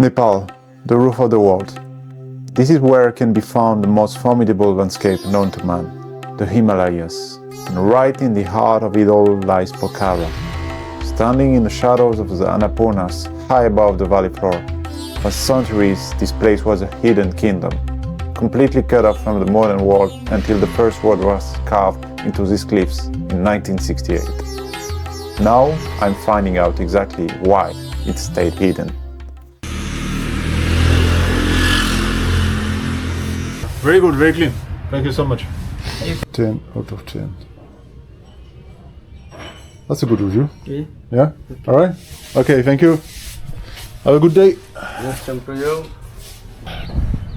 Nepal, the roof of the world. This is where can be found the most formidable landscape known to man, the Himalayas. And right in the heart of it all lies Pokhara, standing in the shadows of the Annapurnas, high above the valley floor. For centuries, this place was a hidden kingdom, completely cut off from the modern world until the first word was carved into these cliffs in 1968. Now I'm finding out exactly why it stayed hidden. Very good, very clean. Thank you so much. 10 out of 10. That's a good review. Okay. Yeah? Alright? Okay, thank you. Have a good day. Yes, same to you.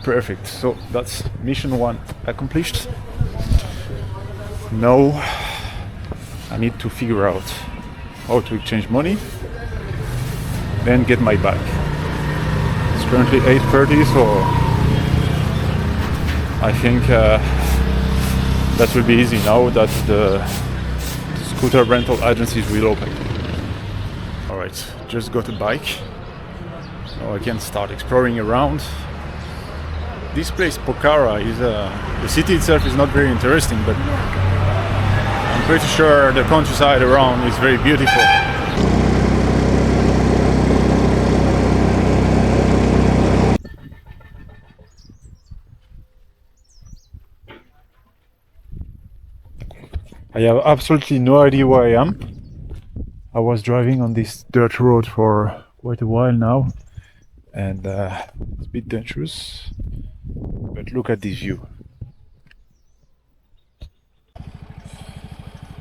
Perfect. So that's mission 1 accomplished. Now I need to figure out how to exchange money, then get my bag. It's currently 8:30, so I think that will be easy now that the scooter rental agencies will open. Alright, just got a bike. Now I can start exploring around. This place, Pokhara, is the city itself is not very interesting, but I'm pretty sure the countryside around is very beautiful. I have absolutely no idea where I am. I was driving on this dirt road for quite a while now, and it's a bit dangerous, but look at this view.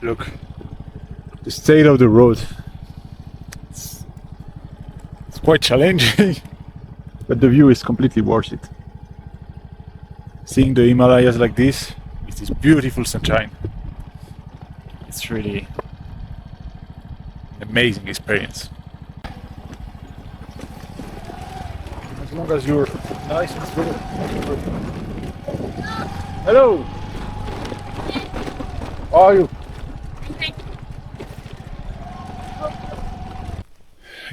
Look, the state of the road. It's quite challenging, but the view is completely worth it. Seeing the Himalayas like this, with this beautiful sunshine, it's really an amazing experience. As long as you're nice and slow. Hello! How are you?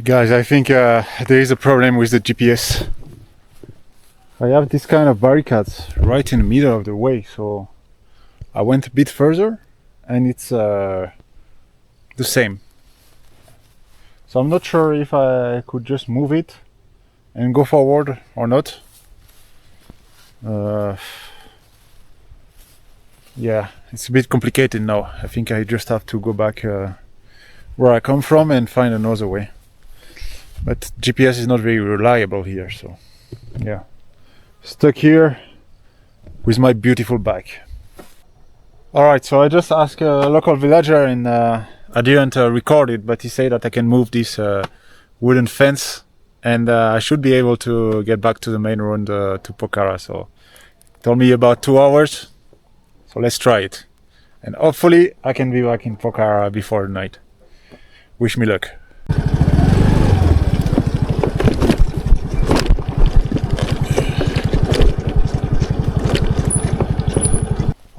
Guys, I think there is a problem with the GPS. I have this kind of barricades right in the middle of the way, so I went a bit further and it's the same. So I'm not sure if I could just move it and go forward or not. Yeah, it's a bit complicated now. I think I just have to go back where I come from and find another way. But GPS is not very reliable here, so yeah. Stuck here with my beautiful bike. Alright, so I just asked a local villager and I didn't record it, but he said that I can move this wooden fence and I should be able to get back to the main road to Pokhara. So he told me about 2 hours, so let's try it. And hopefully I can be back in Pokhara before night. Wish me luck.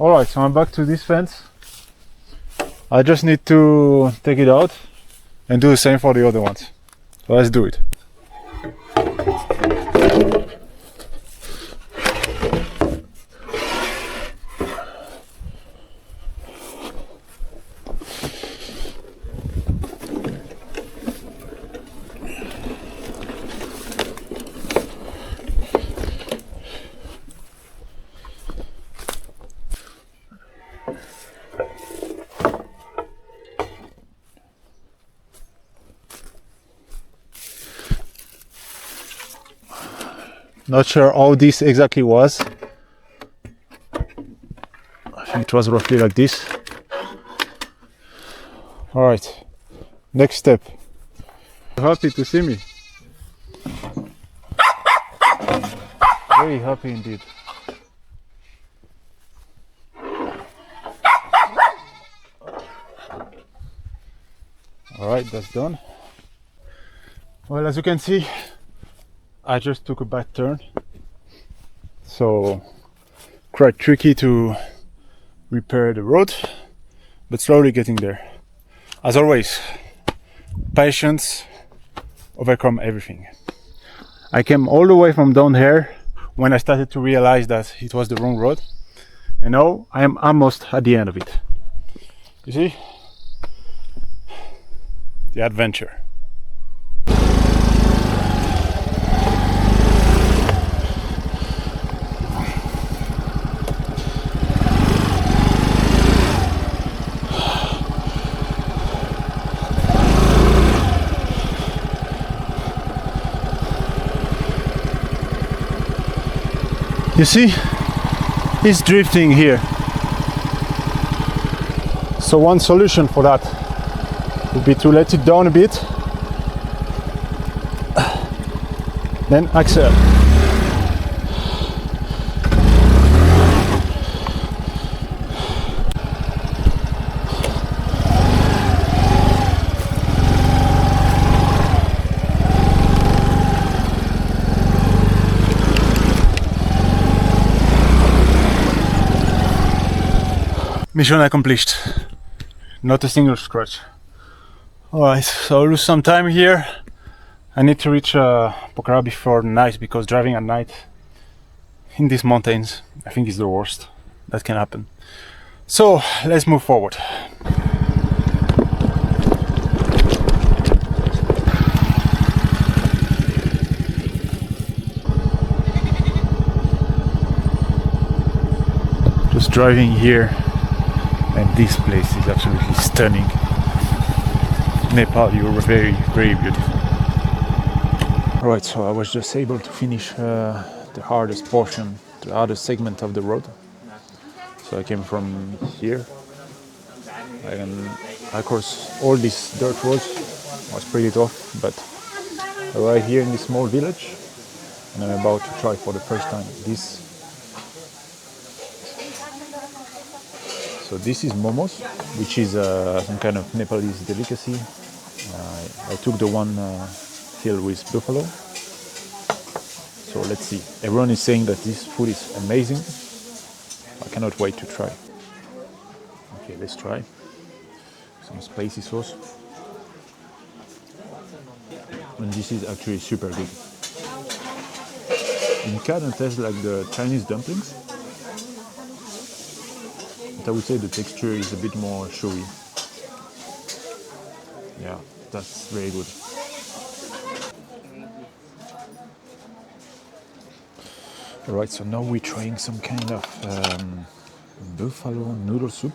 Alright, so I'm back to this fence. I just need to take it out and do the same for the other ones. So let's do it. Not sure how this exactly was. I think it was roughly like this. Alright, next step. Happy to see me. Very happy indeed. Alright, that's done. Well, as you can see, I just took a bad turn, so quite tricky to repair the road, but slowly getting there. As always, patience overcome everything. I came all the way from down here when I started to realize that it was the wrong road, and now I am almost at the end of it. You see? The adventure. You see, it's drifting here. So one solution for that would be to let it down a bit, then accelerate. Mission accomplished. Not a single scratch. Alright, so I'll lose some time here. I need to reach Pokhara before night, because driving at night in these mountains, I think is the worst that can happen. So let's move forward. Just driving here. And this place is absolutely stunning. Nepal, you were very, very beautiful. Alright, so I was just able to finish the hardest portion, the hardest segment of the road. So I came from here. And of course, all this dirt road was pretty tough, but I arrived here in this small village, and I'm about to try for the first time this. So this is momos, which is some kind of Nepalese delicacy. I took the one filled with buffalo. So let's see. Everyone is saying that this food is amazing. I cannot wait to try. Okay, let's try. Some spicy sauce. And this is actually super good. It kind of tastes like the Chinese dumplings. I would say the texture is a bit more chewy. Yeah, that's very good. Alright, so now we're trying some kind of buffalo noodle soup,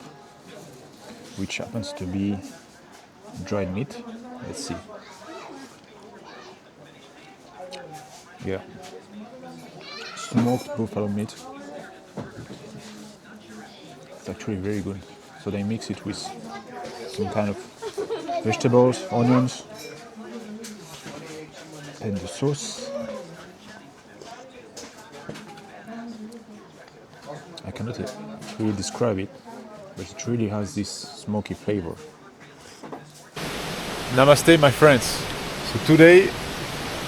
which happens to be dried meat. Let's see. Yeah, smoked buffalo meat. It's actually very good. So they mix it with some kind of vegetables, onions, and the sauce. I cannot really describe it, but it really has this smoky flavor. Namaste, my friends. So today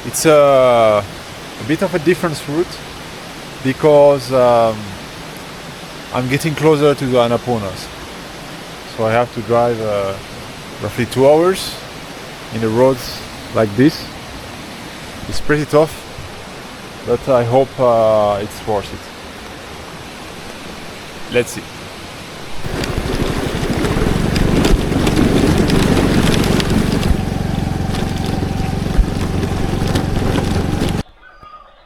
it's a bit of a different route, because I'm getting closer to the Annapurnas. So I have to drive roughly 2 hours in the roads like this. It's pretty tough, but I hope it's worth it. Let's see.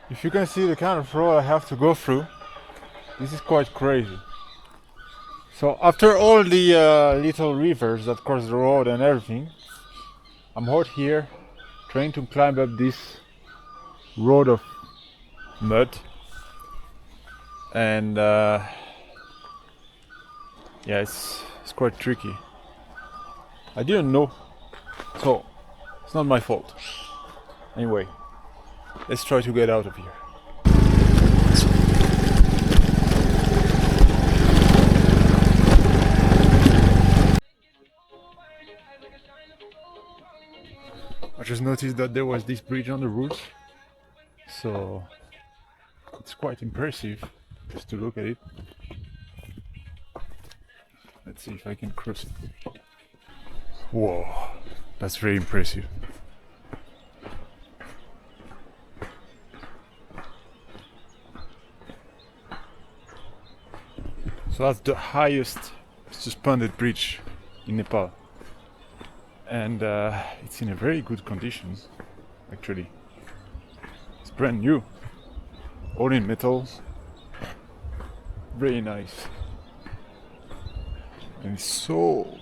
If you can see the kind of road I have to go through, this is quite crazy. So after all the little rivers that cross the road and everything, I'm out here trying to climb up this road of mud, and yeah, it's quite tricky. I didn't know, so it's not my fault. Anyway, let's try to get out of here. I just noticed that there was this bridge on the road, so it's quite impressive just to look at it. Let's see if I can cross it. Whoa, that's very impressive. So that's the highest suspended bridge in Nepal, and it's in a very good condition actually. It's brand new, all in metal, very nice, and it's so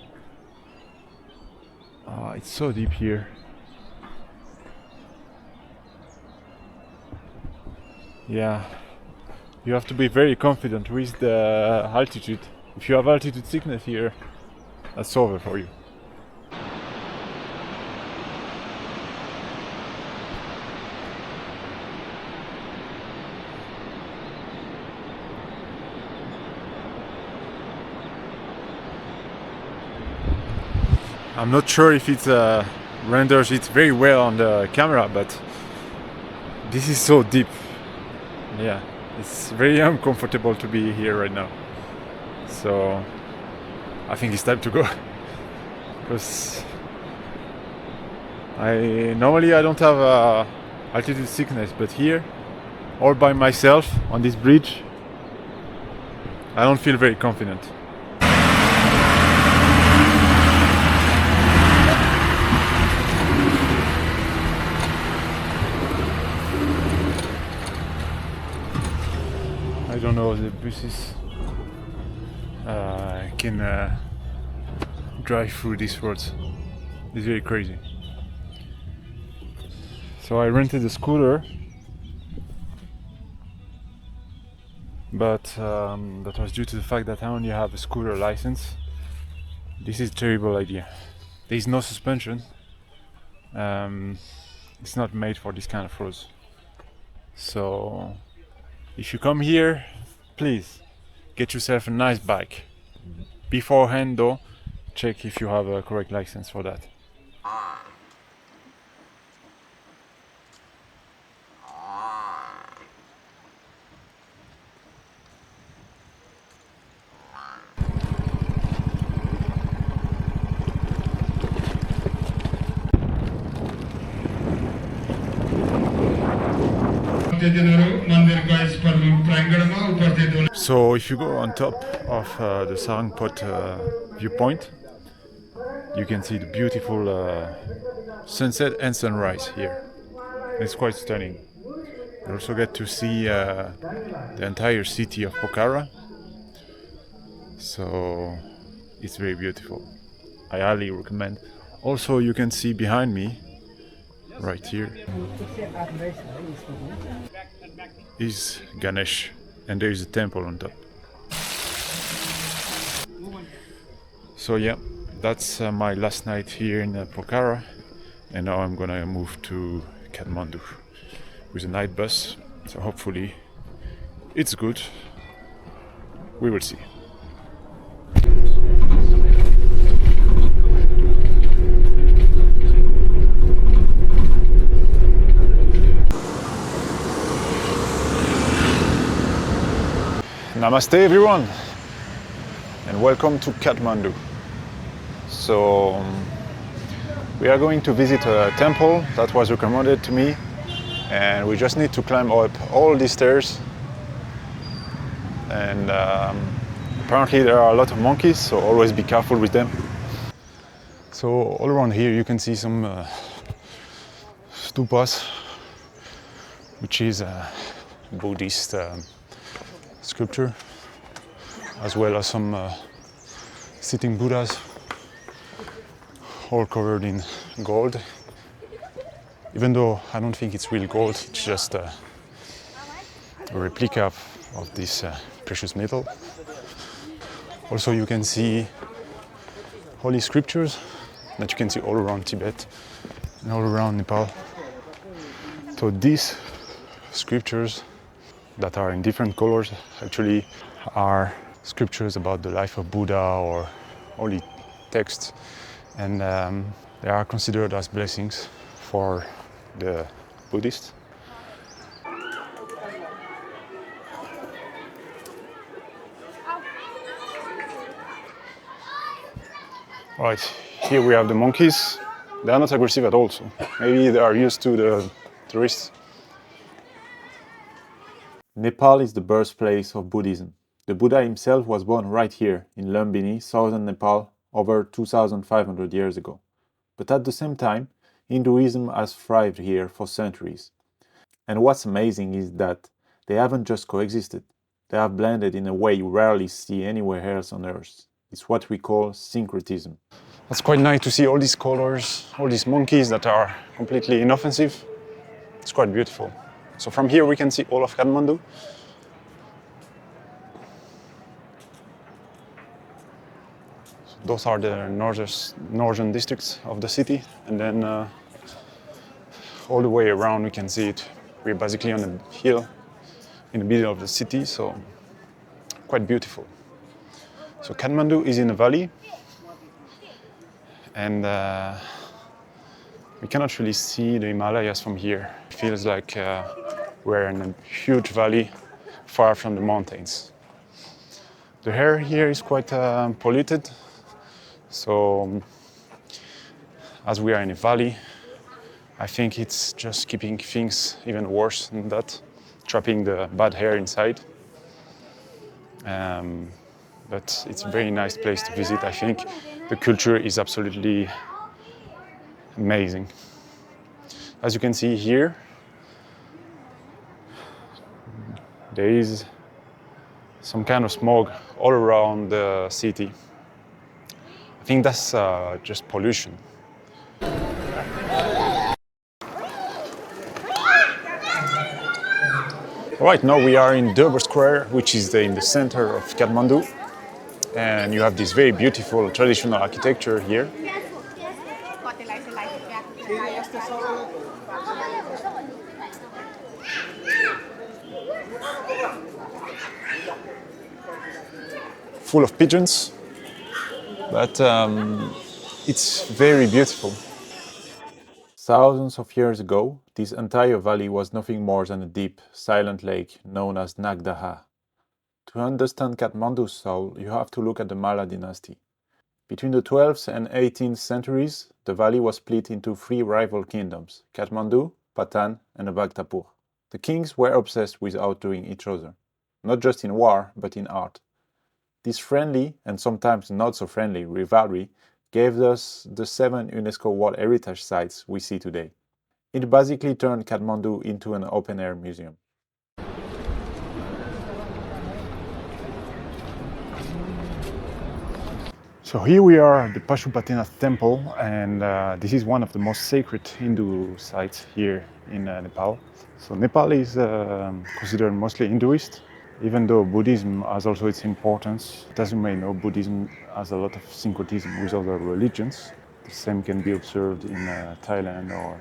deep here. Yeah, you have to be very confident with the altitude. If you have altitude sickness here, that's over for you. I'm not sure if it renders it very well on the camera, but this is so deep. Yeah, it's very uncomfortable to be here right now. So I think it's time to go, because I don't have altitude sickness, but here, all by myself on this bridge, I don't feel very confident. I don't know, the buses can drive through these roads. It's very crazy. So I rented a scooter, but that was due to the fact that I only have a scooter license. This is a terrible idea. There is no suspension. It's not made for this kind of roads. So if you come here, please get yourself a nice bike. Beforehand though, check if you have a correct license for that. So if you go on top of the Sarangpot viewpoint, you can see the beautiful sunset and sunrise here. It's quite stunning. You also get to see the entire city of Pokhara. So it's very beautiful. I highly recommend. Also, you can see behind me, right here, is Ganesh, and there is a temple on top. So yeah, that's my last night here in Pokhara, and now I'm gonna move to Kathmandu with a night bus. So hopefully it's good. We will see. Namaste everyone, and welcome to Kathmandu. So we are going to visit a temple that was recommended to me, and we just need to climb up all these stairs. And apparently there are a lot of monkeys, so always be careful with them. So all around here you can see some stupas, which is a Buddhist sculpture, as well as some sitting Buddhas, all covered in gold. Even though I don't think it's real gold, it's just a replica of this precious metal. Also, you can see holy scriptures that you can see all around Tibet and all around Nepal. So these scriptures that are in different colors actually are scriptures about the life of Buddha or holy texts, and they are considered as blessings for the Buddhists. Right, here we have the monkeys. They are not aggressive at all, so maybe they are used to the tourists. Nepal is the birthplace of Buddhism. The Buddha himself was born right here, in Lumbini, southern Nepal, over 2500 years ago. But at the same time, Hinduism has thrived here for centuries. And what's amazing is that they haven't just coexisted, they have blended in a way you rarely see anywhere else on Earth. It's what we call syncretism. It's quite nice to see all these colors, all these monkeys that are completely inoffensive. It's quite beautiful. So from here we can see all of Kathmandu. So those are the northern districts of the city, and then all the way around we can see it. We're basically on a hill in the middle of the city, so quite beautiful. So Kathmandu is in a valley, and we cannot really see the Himalayas from here. It feels like we're in a huge valley far from the mountains. The air here is quite polluted, so as we are in a valley, I think it's just keeping things even worse than that, trapping the bad air inside. But it's a very nice place to visit. I think the culture is absolutely amazing. As you can see here, there is some kind of smog all around the city. I think that's just pollution. Right now we are in Durbar Square, which is in the center of Kathmandu. And you have this very beautiful traditional architecture here. Full of pigeons, but it's very beautiful. Thousands of years ago, this entire valley was nothing more than a deep, silent lake known as Nagdaha. To understand Kathmandu's soul, you have to look at the Malla dynasty. Between the 12th and 18th centuries, the valley was split into three rival kingdoms, Kathmandu, Patan, and Bhaktapur. The kings were obsessed with outdoing each other, not just in war, but in art. This friendly, and sometimes not so friendly, rivalry gave us the 7 UNESCO World Heritage Sites we see today. It basically turned Kathmandu into an open-air museum. So here we are at the Pashupatinath temple, and this is one of the most sacred Hindu sites here in Nepal. So Nepal is considered mostly Hinduist, even though Buddhism has also its importance. As you may know, Buddhism has a lot of syncretism with other religions. The same can be observed in Thailand or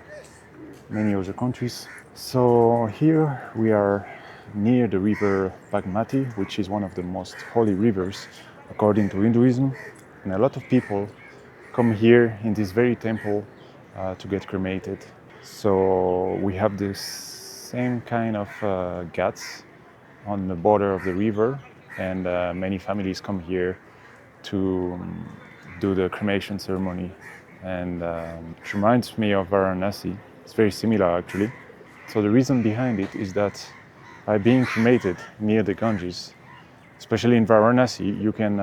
many other countries. So here we are near the river Bagmati, which is one of the most holy rivers according to Hinduism. And a lot of people come here in this very temple to get cremated. So we have this same kind of ghats on the border of the river, and many families come here to do the cremation ceremony. And it reminds me of Varanasi. It's very similar actually. So the reason behind it is that by being cremated near the Ganges, especially in Varanasi, you can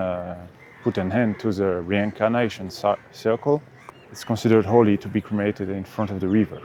put an end to the reincarnation circle. It's considered holy to be cremated in front of the river.